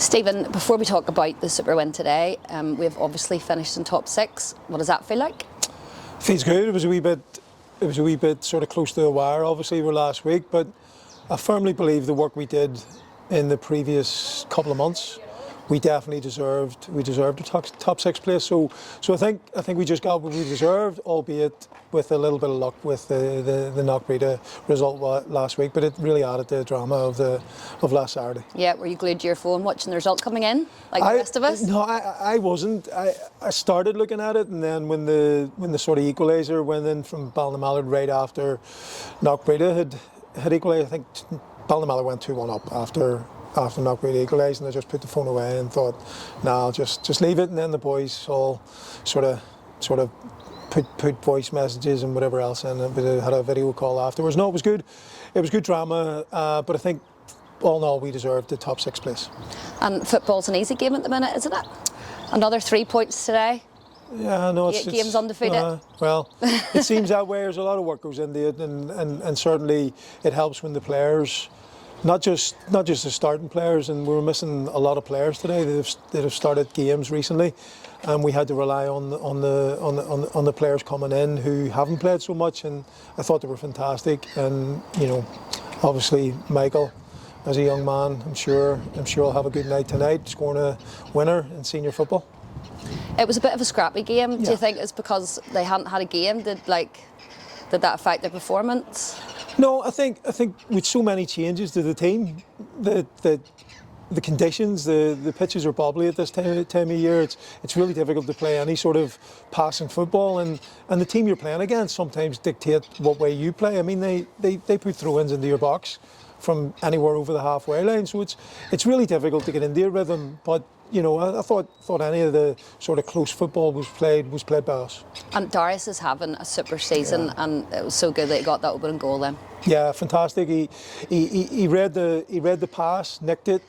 Stephen, before we talk about the Super win today, we've obviously finished in top six. What does that feel like? Feels good. It was a wee bit sort of close to the wire. Obviously, we're last week, but I firmly believe the work we did in the previous couple of months, we definitely deserved a top six place. So I think we just got what we deserved, albeit with a little bit of luck with the Knockbreda result last week. But it really added to the drama of last Saturday. Yeah, were you glued to your phone watching the result coming in, like the rest of us? No, I wasn't. I started looking at it, and then when the sort of equaliser went in from Ballyclare right after Knockbreda had equalised, I think Ballyclare went 2-1 up after Knockbreda equalised, and I just put the phone away and thought, nah, I'll just leave it. And then the boys all sort of put voice messages and whatever else in. But I had a video call afterwards. No, it was good. It was good drama, but I think all in all we deserved the top six place. And football's an easy game at the minute, isn't it? Another 3 points today. Yeah, no, it's 8 games undefeated. Well, it seems that way. There's a lot of work goes into it, and certainly it helps when the players, not just the starting players, and we were missing a lot of players today that have started games recently, and we had to rely on the players coming in who haven't played so much, and I thought they were fantastic. And obviously Michael, as a young man, I'm sure he'll have a good night tonight, scoring a winner in senior football. It was a bit of a scrappy game. Yeah. Do you think it's because they hadn't had a game? Did that affect their performance? No, I think with so many changes to the team, the conditions, the pitches are bobbly at this time of year. It's really difficult to play any sort of passing football, and the team you're playing against sometimes dictate what way you play. I mean, they put throw-ins into your box from anywhere over the halfway line, so it's really difficult to get into your rhythm. But I thought any of the sort of close football was played by us. And Darius is having a super season, yeah. And it was so good that he got that opening goal then. Yeah, fantastic. He read the pass, nicked it,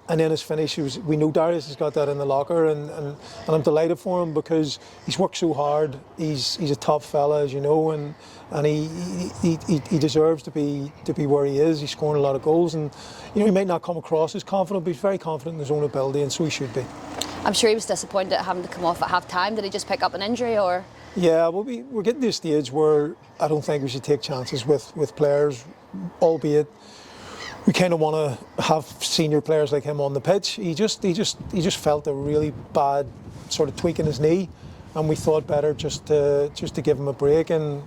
and then his finish. We know Darius has got that in the locker, and I'm delighted for him because he's worked so hard. He's a top fella, as you know, and he deserves to be where he is. He's scoring a lot of goals, and he might not come across as confident, but he's very confident in his own ability, and so he should be. I'm sure he was disappointed at having to come off at half time. Did he just pick up an injury, or? Yeah, well, we're getting to a stage where I don't think we should take chances with players, albeit we kind of want to have senior players like him on the pitch. He just felt a really bad sort of tweak in his knee, and we thought better just to give him a break. And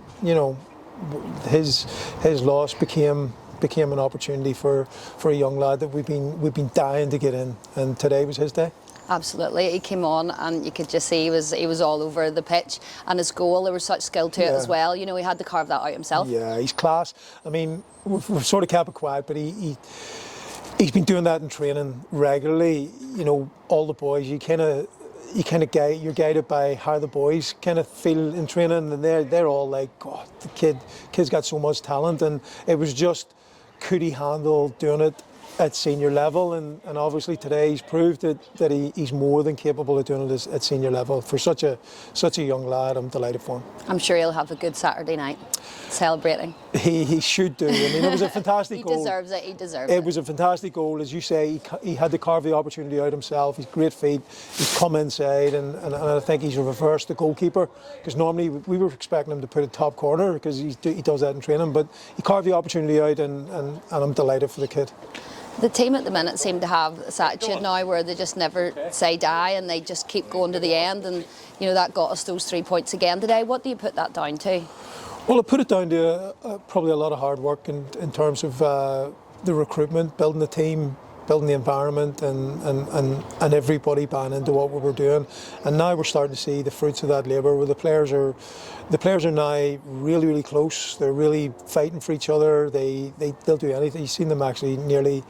his loss became an opportunity for a young lad that we've been dying to get in, and today was his day. Absolutely, he came on and you could just see he was all over the pitch, and his goal, there was such skill to it as well. He had to carve that out himself. Yeah, he's class. I mean, we've sort of kept it quiet, but he's been doing that in training regularly. All the boys, you're guided by how the boys kind of feel in training, and they're all like, God, the kid's got so much talent, and it was just, could he handle doing it at senior level, and obviously today he's proved that he's more than capable of doing it at senior level. For such a young lad, I'm delighted for him. I'm sure he'll have a good Saturday night celebrating. He should do. I mean, it was a fantastic goal. He deserves it. It was a fantastic goal, as you say. He had to carve the opportunity out himself. He's great feet. He's come inside, and I think he's reversed the goalkeeper, because normally we were expecting him to put it top corner because he does that in training, but he carved the opportunity out, and I'm delighted for the kid. The team at the minute seem to have this attitude now where they just never say die, and they just keep going to the end, and that got us those 3 points again today. What do you put that down to? Well, I put it down to probably a lot of hard work in terms of the recruitment, building the team, building the environment, and everybody buying into what we were doing. And now we're starting to see the fruits of that labour, where the players are now really, really close. They're really fighting for each other. They'll do anything. You've seen them actually nearly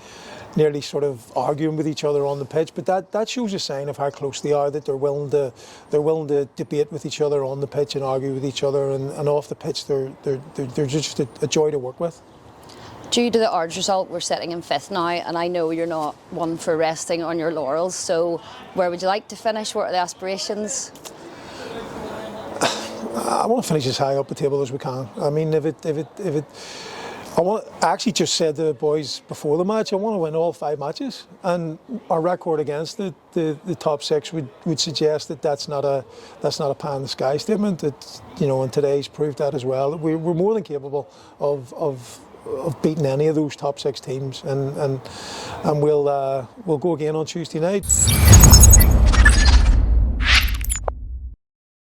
sort of arguing with each other on the pitch, but that shows a sign of how close they are, that they're willing to debate with each other on the pitch and argue with each other, and off the pitch they're just a joy to work with. Due to the Ards result, we're sitting in 5th now, and I know you're not one for resting on your laurels, so where would you like to finish? What are the aspirations? I want to finish as high up the table as we can. I mean, if it I actually just said to the boys before the match, I want to win all 5 matches, and our record against the top 6 would suggest that that's not a pie in the sky statement. That, you know, and today's proved that as well. We're more than capable of beating any of those top 6 teams, and we'll go again on Tuesday night.